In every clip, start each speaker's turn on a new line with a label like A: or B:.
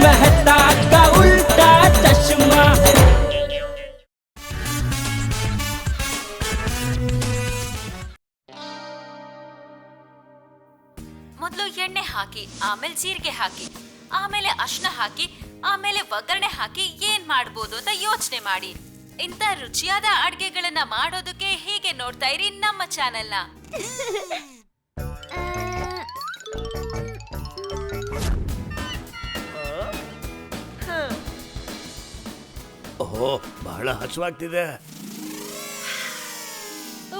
A: मेहता का उल्टा चश्मा।
B: ಮೊದಲು ಎಣ್ಣೆ ಹಾಕಿ, ಆಮೇಲೆ ಜೀರಿಗೆ ಹಾಕಿ, ಆಮೇಲೆ ಅರಿಶಿನ ಹಾಕಿ, ಆಮೇಲೆ ಒಗ್ಗರಣೆ ಹಾಕಿ ಏನ್ ಮಾಡ್ಬೋದು ಅಂತ ಯೋಚನೆ ಮಾಡಿ. ಇಂಥ ರುಚಿಯಾದ ಅಡ್ಗೆಗಳನ್ನ ಮಾಡೋದಕ್ಕೆ ಹೀಗೆ ನೋಡ್ತಾ ಇರಿ ನಮ್ಮ ಚಾನೆಲ್ನ.
C: ಓಹೋ, ಬಹಳ ಹಸುವಾಗ್ತಿದೆ.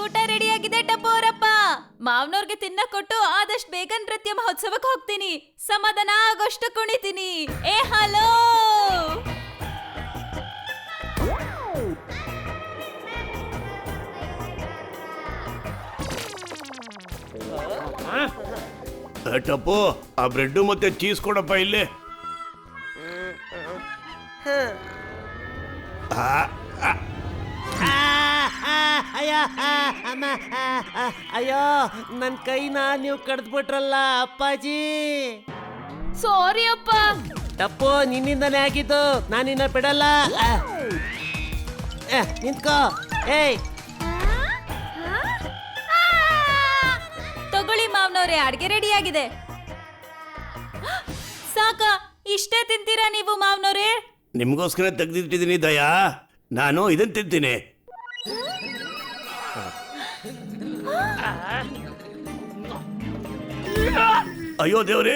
B: ಊಟ ರೆಡಿ ಆಗಿದೆ ಟಪ್ಪು ಅವರಪ್ಪ. ಮಾವನವ್ರಿಗೆ ತಿನ್ನ ಕೊಟ್ಟು ಆದಷ್ಟು ಬೇಗ ನೃತ್ಯ ಮಹೋತ್ಸವಕ್ಕೆ ಹೋಗ್ತೀನಿ. ಸಮಾಧಾನ ಆಗೋಷ್ಟು ಕುಣಿತೀನಿ. ಏ ಹಲೋ,
C: ಟಪ್ಪು, ಆ ಬ್ರೆಡ್ ಮತ್ತೆ ಚೀಸ್ ಕೊಡಪ್ಪ ಇಲ್ಲಿ.
D: ಅಯ್ಯೋ, ನನ್ ಕೈನ ನೀವು ಕಡ್ದ್ಬಿಟ್ರಲ್ಲ ಅಪ್ಪಾಜಿ.
B: ಸಾರಿ ಅಪ್ಪ.
D: ತಪ್ಪು ನಿನ್ನಿಂದನೇ ಆಗಿದ್ದು, ನಾನಿನ್ನ ಬಿಡಲ್ಲ. ನಿಂತ್ಕೋ. ಏಯ್,
B: ತಗೊಳ್ಳಿ ಮಾವನವ್ರೆ, ಅಡ್ಗೆ ರೆಡಿ ಆಗಿದೆ. ಸಾಕ, ಇಷ್ಟೇ ತಿಂತೀರಾ ನೀವು ಮಾವನವ್ರೆ?
C: ನಿಮ್ಗೋಸ್ಕರ ತೆಗ್ದಿಟ್ಟಿದ್ದೀನಿ ದಯಾ. ನಾನು ಇದನ್ನ ತಿಂತೀನಿ. ಅಯ್ಯೋ ದೇವ್ರೇ,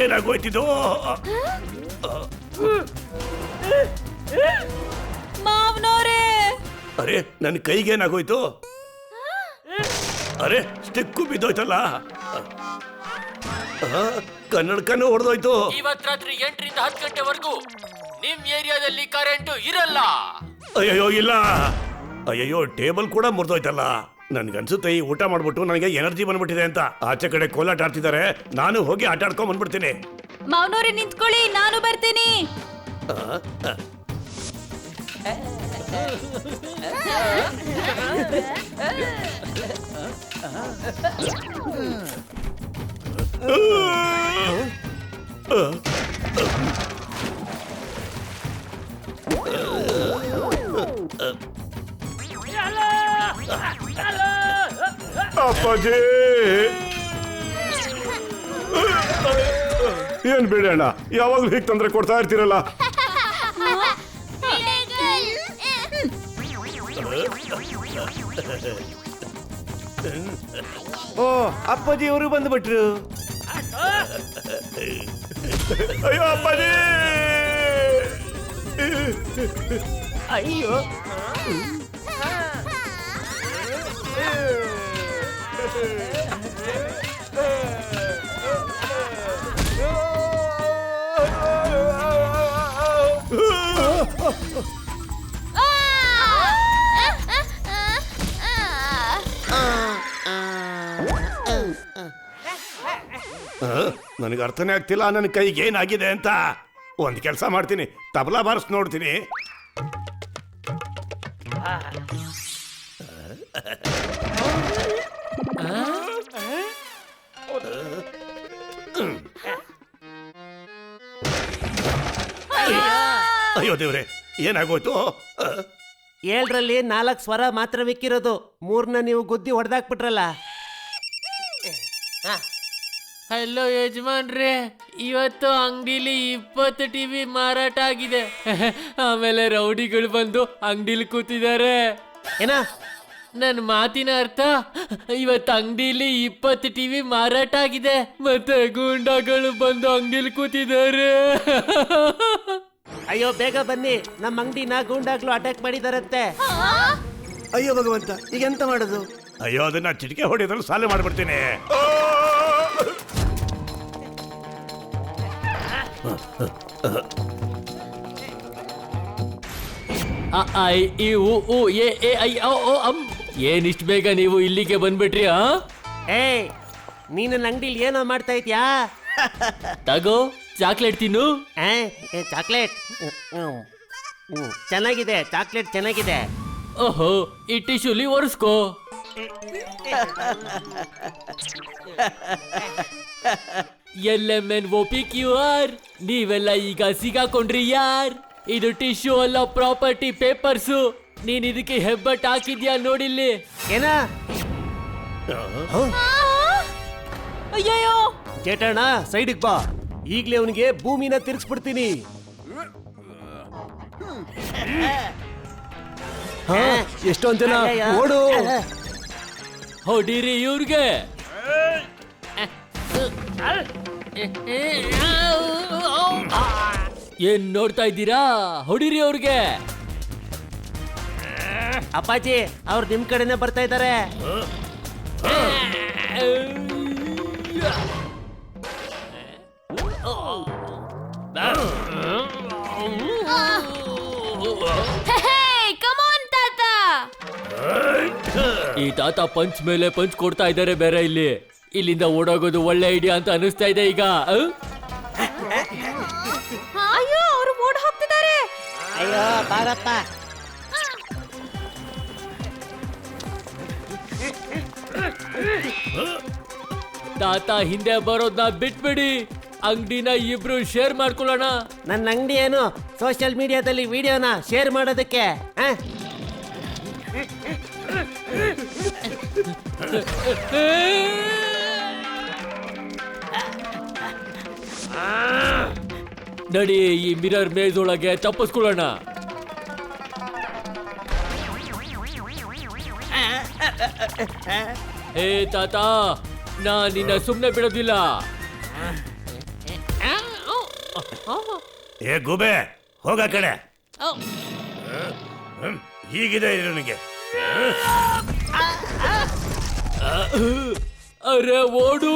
C: ಏನಾಗೋಯ್ತಿದು?
B: ಮಾವನವ್ರೆ,
C: ಅರೆ, ನನ್ನ ಕೈಗೇನಾಗೋಯ್ತು? ಅರೆ, ಸ್ಟಿಕ್ಕು ಬಿದ್ದೋಯ್ತಲ್ಲ. ಕನ್ನಡಕನೂ ಹೊಡೆದೋಯ್ತು.
E: ಇವತ್ ರಾತ್ರಿ 8ರಿಂದ 10 ಗಂಟೆವರೆಗೂ ನಿಮ್ ಏರಿಯಾದಲ್ಲಿ ಕರೆಂಟು ಇರಲ್ಲ.
C: ಅಯ್ಯಯ್ಯೋ, ಇಲ್ಲ. ಅಯ್ಯಯ್ಯೋ, ಟೇಬಲ್ ಕೂಡ ಮುರಿದೋಯ್ತಲ್ಲ. ನನ್ಗನ್ಸುತ್ತೆ ಈ ಊಟ ಮಾಡ್ಬಿಟ್ಟು ನನಗೆ ಎನರ್ಜಿ ಬಂದ್ಬಿಟ್ಟಿದೆ ಅಂತ. ಆಚೆ ಕಡೆ ಕೋಲಾಟ ಆಡ್ತಿದ್ದಾರೆ, ನಾನು ಹೋಗಿ ಆಟ ಆಡ್ಕೊಂಡ್ ಬಂದ್ಬಿಡ್ತೀನಿ.
B: ಮಾವನವ್ರೆ ನಿಂತ್ಕೊಳ್ಳಿ, ನಾನು ಬರ್ತೀನಿ.
C: ಅಪ್ಪಾಜಿ, ಏನ್ ಬೇಡಣ್ಣ, ಯಾವಾಗ್ಲೂ ಹೀಗೆ ತೊಂದರೆ ಕೊಡ್ತಾ ಇರ್ತೀರಲ್ಲ.
F: ಓ, ಅಪ್ಪಾಜಿ ಅವರು ಬಂದ್ಬಿಟ್ರು.
C: ಅಯ್ಯೋ ಅಪ್ಪಾಜಿ,
D: ಅಯ್ಯೋ.
C: ನನಗೆ ಅರ್ಥನೇ ಆಗ್ತಿಲ್ಲ ನನ್ನ ಕೈಗೆ ಏನಾಗಿದೆ ಅಂತ. ಒಂದ್ ಕೆಲಸ ಮಾಡ್ತೀನಿ, ತಬಲಾ ಬಾರಿಸ್ ನೋಡ್ತೀನಿ. ಅಯ್ಯೋ ದೇವ್ರೆ, ಏನಾಗೋಯ್ತು?
D: 7ರಲ್ಲಿ 4 ಸ್ವರ ಮಾತ್ರ ಮಿಕ್ಕಿರೋದು. 3ನ ನೀವು ಗುದ್ದಿ ಹೊಡೆದಾಕ್ಬಿಟ್ರಲ್ಲ.
E: ಹಲೋ ಯಜಮಾನ್ರೆ, ಇವತ್ತು ಅಂಗಡಿಲಿ 20 ಟಿವಿ ಮಾರಾಟ ಆಗಿದೆ. ಆಮೇಲೆ ರೌಡಿಗಳು ಬಂದು ಅಂಗಡಿಲಿ ಕೂತಿದ್ದಾರೆ.
D: ಏನ
E: ನನ್ನ ಮಾತಿನ ಅರ್ಥ, ಇವತ್ತು ಅಂಗಡಿಲಿ 20 ಟಿವಿ ಮಾರಾಟ ಆಗಿದೆ, ಮತ್ತೆ ಗೂಂಡಾಗಳು ಬಂದು ಅಂಗಡಿಲಿ ಕೂತಿದ್ದಾರೆ.
D: ಅಯ್ಯೋ, ಬೇಗ ಬನ್ನಿ, ನಮ್ಮ ಅಂಗಡಿನ ಗೂಂಡಾಗ್ಲು ಅಟ್ಯಾಕ್ ಮಾಡಿದಾರಂತೆ.
F: ಅಯ್ಯೋ ಭಗವಂತ, ಈಗ ಎಂತ ಮಾಡೋದು?
C: ಅಯ್ಯೋ, ಅದನ್ನ ಚಿಟಿಕೆ ಹೊಡೆಯೋದ್ರಲ್ಲಿ ಸಾಲ ಮಾಡ್ಬಿಡ್ತೀನಿ.
E: ಏನಿಷ್ಟು ಬೇಗ ನೀವು ಇಲ್ಲಿಗೆ ಬಂದ್ಬಿಟ್ರಿ?
D: ಏಯ್, ನೀನು ಅಂಗಡಿಲಿ ಏನೋ ಮಾಡ್ತಾ ಇದ್ಯಾ?
E: ತಗೋ, ಚಾಕ್ಲೇಟ್ ತಿನ್ನು.
D: ಚಾಕ್ಲೇಟ್ ಚೆನ್ನಾಗಿದೆ, ಚಾಕ್ಲೇಟ್ ಚೆನ್ನಾಗಿದೆ.
E: ಓಹೋ, ಈ ಟಿಶ್ಯೂಲಿ ಒರೆಸ್ಕೋ. LMNOPQR ನೀವೆಲ್ಲ ಈಗ ಸಿಗಾಕೊಂಡ್ರಿ ಯಾರ್? ಇದು ಟಿಶ್ಯೂ ಅಲ್ಲ, ಪ್ರಾಪರ್ಟಿ ಪೇಪರ್ಸು. ನೀನ್ ಇದಕ್ಕೆ ಹೆಬ್ಬಟ್ ಹಾಕಿದ್ಯಾ ನೋಡಿಲ್ಲಿ.
D: ಏನ
B: ಅಯ್ಯಯ್ಯೋ,
D: ಜೇಟಣ್ಣ ಸೈಡಿಗೆ ಬಾ, ಈಗ್ಲೇ ಅವನಿಗೆ ಭೂಮಿನ ತಿರ್ಗಿಸ್ಬಿಡ್ತೀನಿ. ಎಷ್ಟೊಂದ್ ಜನ ಓಡು.
E: ಹೊಡೀರಿ ಇವ್ರಿಗೆ. ಏನ್ ನೋಡ್ತಾ ಇದ್ದೀರಾ? ಹೊಡೀರಿ ಅವ್ರಿಗೆ.
D: ಅಪ್ಪಾಜಿ ಅವ್ರು ನಿಮ್ ಕಡೆನೆ ಬರ್ತಾ ಇದ್ದಾರೆ.
B: ಕಮ್ ಆನ್ ತಾತ.
E: ಈ ತಾತ ಪಂಚ್ ಮೇಲೆ ಪಂಚ್ ಕೊಡ್ತಾ ಇದ್ದಾರೆ ಬೇರೆ. ಇಲ್ಲಿಂದ ಓಡೋಗೋದು ಒಳ್ಳೆ ಐಡಿಯಾ ಅಂತ ಅನಿಸ್ತಾ ಇದೆ ಈಗ.
B: ಅಯ್ಯೋ, ಅವರು ಓಡ್ ಹೋಗ್ತಿದ್ದಾರೆ.
D: ಅಯ್ಯೋ ಬಾರಪ್ಪ.
E: ತಾತ ಹಿಂದೆ ಬರೋದ್ನ ಬಿಟ್ಬಿಡಿ, ಅಂಗಡಿನ ಇಬ್ರು ಶೇರ್ ಮಾಡ್ಕೊಳ್ಳೋಣ.
D: ನನ್ನ ಅಂಗಡಿ ಏನು ಸೋಷಿಯಲ್ ಮೀಡಿಯಾದಲ್ಲಿ ವಿಡಿಯೋನ ಶೇರ್ ಮಾಡೋದಕ್ಕೆ.
E: ನಡಿ, ಈ ಮಿರರ್ ಮೇಜ್ ಒಳಗೆ ತಪ್ಪಿಸ್ಕೊಳ್ಳೋಣ. ಹೇ ತಾತ, ನಾ ನಿನ್ನ ಸುಮ್ನೆ ಬಿಡೋದಿಲ್ಲ.
C: ಏ ಗುಬೆ, ಹೋಗ ಕಡೆ. ಹೀಗಿದೆ ನನಗೆ.
E: ಅರೆ ಓಡು.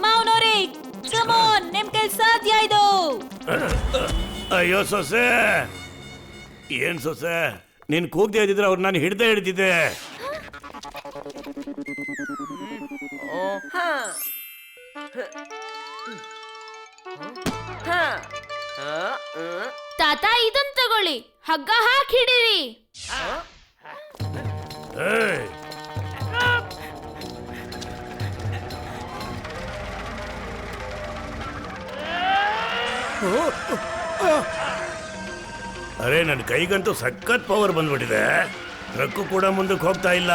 B: ಮಾವನೋರಿ, ಕಮ್ ಆನ್, ನಿಮ್ ಕೈ ಸಾಧ್ಯ ಇದು.
C: ಅಯ್ಯೋ ಸೊಸೆ, ಏನ್ ಸೊಸೆ, ನೀನ್ ಕೂಗ್ದೆ ಇದ್ದಿದ್ರೆ ಅವ್ರು ನಾನು ಹಿಡ್ದೆ ಹಿಡ್ದಿದ್ದೆ.
B: ತಾತ ಇದನ್ ತಗೊಳ್ಳಿ, ಹಗ್ಗ ಹಾಕಿ ಹಿಡೀರಿ.
C: ಏಯ್, ಅರೆ ನನ್ನ ಕೈಗಂತೂ ಸಖತ್ ಪವರ್ ಬಂದ್ಬಿಟ್ಟಿದೆ. ಟ್ರಕ್ಕು ಕೂಡ ಮುಂದಕ್ಕೆ ಹೋಗ್ತಾ ಇಲ್ಲ.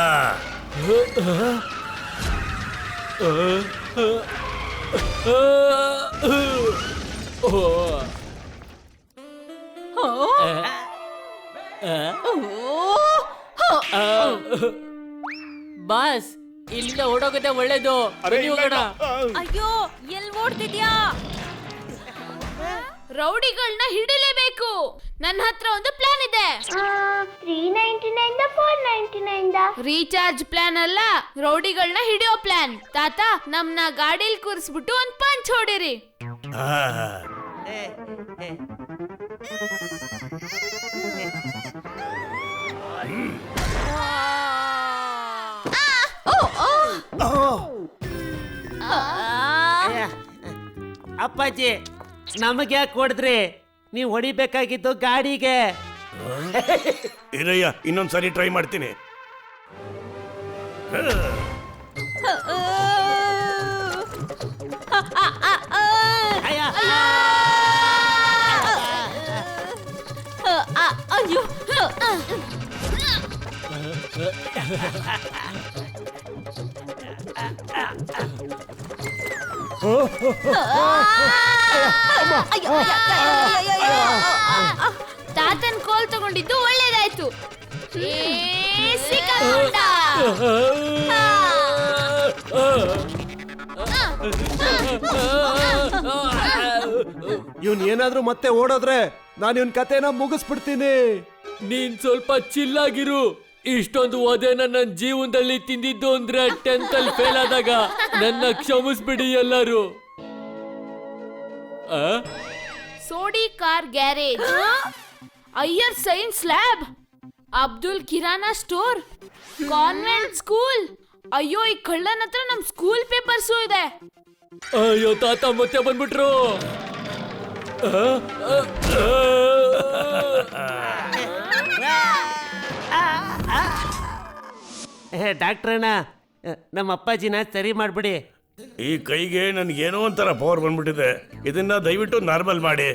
E: ಬಾಸ್, ಇಲ್ಲಿಂದ ಓಡೋಗೋದೇ ಒಳ್ಳೇದು. ಬನ್ನಿ ಹೋಗೋಣ.
B: ಅಯ್ಯೋ, ಎಲ್ ಓಡ್ತಿದ್ಯಾ? ರೌಡಿಗಳನ್ನ ಹಿಡಿಲೇಬೇಕು. ನನ್ನ ಹತ್ರ ಒಂದು ಪ್ಲಾನ್ ಇದೆ.
G: 399 499
B: ರೀಚಾರ್ಜ್ ಪ್ಲಾನ್ ಅಲ್ಲ, ರೌಡಿಗಳನ್ನ ಹಿಡಿಯೋ ಪ್ಲಾನ್. ತಾತ, ನಮ್ನ ಗಾಡಿಲ್ ಕೂರಿಸ್ಬಿಟ್ಟು ಒಂದ್ ಪಂಚ್ ಹೊಡಿರಿ.
C: ಆ,
D: ಅಪ್ಪಾಜಿ ನಮಗೆ ಯಾಕೆ ಹೊಡೆದ್ರಿ? ನೀವು ಹೊಡಿಬೇಕಾಗಿದ್ದು ಗಾಡಿಗೆ.
C: ಇರಯ್ಯ, ಇನ್ನೊಂದ್ಸರಿ ಟ್ರೈ ಮಾಡ್ತೀನಿ.
B: ಅಯ್ಯೋ, ತಾತನ್ ಕೋಲ್ ತಗೊಂಡಿದ್ದು ಒಳ್ಳೇದಾಯ್ತು. ಸಿಕ್ಕಾಕೊಂಡ.
D: ಇವನ್ ಏನಾದ್ರೂ ಮತ್ತೆ ಓಡೋದ್ರೆ ನಾನು ಇವನ್ ಕತೆನ ಮುಗಿಸ್ಬಿಡ್ತೀನಿ.
E: ನೀನ್ ಸ್ವಲ್ಪ ಚಿಲ್ಲಾಗಿರು. ಇಷ್ಟೊಂದು ಒದೆನ ನನ್ನ ಜೀವನದಲ್ಲಿ ತಿಂದಿದ್ದು ಅಂದ್ರೆ 10th ಅಲ್ಲಿ ಫೇಲ್ ಆದಾಗ. ನನ್ನ ಕ್ಷಮಿಸ್ಬಿಡಿ ಎಲ್ಲರೂ.
B: Sodhi car garage, Iyer science lab, Abdul kirana store, convent school. ಅಯ್ಯೋ, ಈ ಕಳ್ಳನ ಹತ್ರ ನಮ್ ಸ್ಕೂಲ್ ಪೇಪರ್ಸು ಇದೆ.
E: ಅಯ್ಯೋ ತಾತ ಮತ್ತೆ ಬಂದ್ಬಿಟ್ರು.
D: ಡಾಕ್ಟ್ರಣ್ಣ ನಮ್ಮ ಅಪ್ಪಾಜಿನ ಸರಿ ಮಾಡ್ಬಿಡಿ.
C: ಈ ಕೈಗೆ ನನ್ಗೇನೋ ಒಂಥರ ಪವರ್ ಬಂದ್ಬಿಟ್ಟಿದೆ. ಇದನ್ನ ದಯವಿಟ್ಟು ನಾರ್ಮಲ್ ಮಾಡಿ.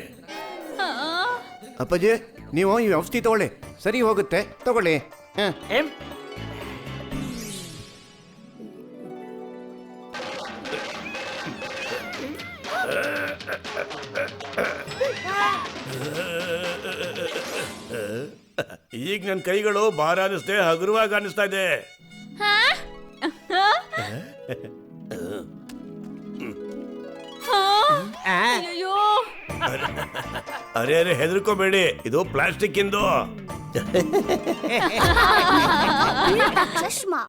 F: ಅಪ್ಪಾಜಿ ನೀವು ಈ ಔಷಧಿ ತಗೊಳ್ಳಿ, ಸರಿ ಹೋಗುತ್ತೆ, ತಗೊಳ್ಳಿ.
C: ಈಗ ನನ್ನ ಕೈಗಳು ಭಾರ ಅನ್ನಿಸ್ದೆ, ಹಗುರವಾಗಿ ಅನ್ನಿಸ್ತಾ ಇದೆ. ಅರೆ ಅರೆ ಹೆದರ್ಕೋಬೇಡಿ, ಇದು ಪ್ಲಾಸ್ಟಿಕ್ ಇಂದು.
G: ಚಶ್ಮಾ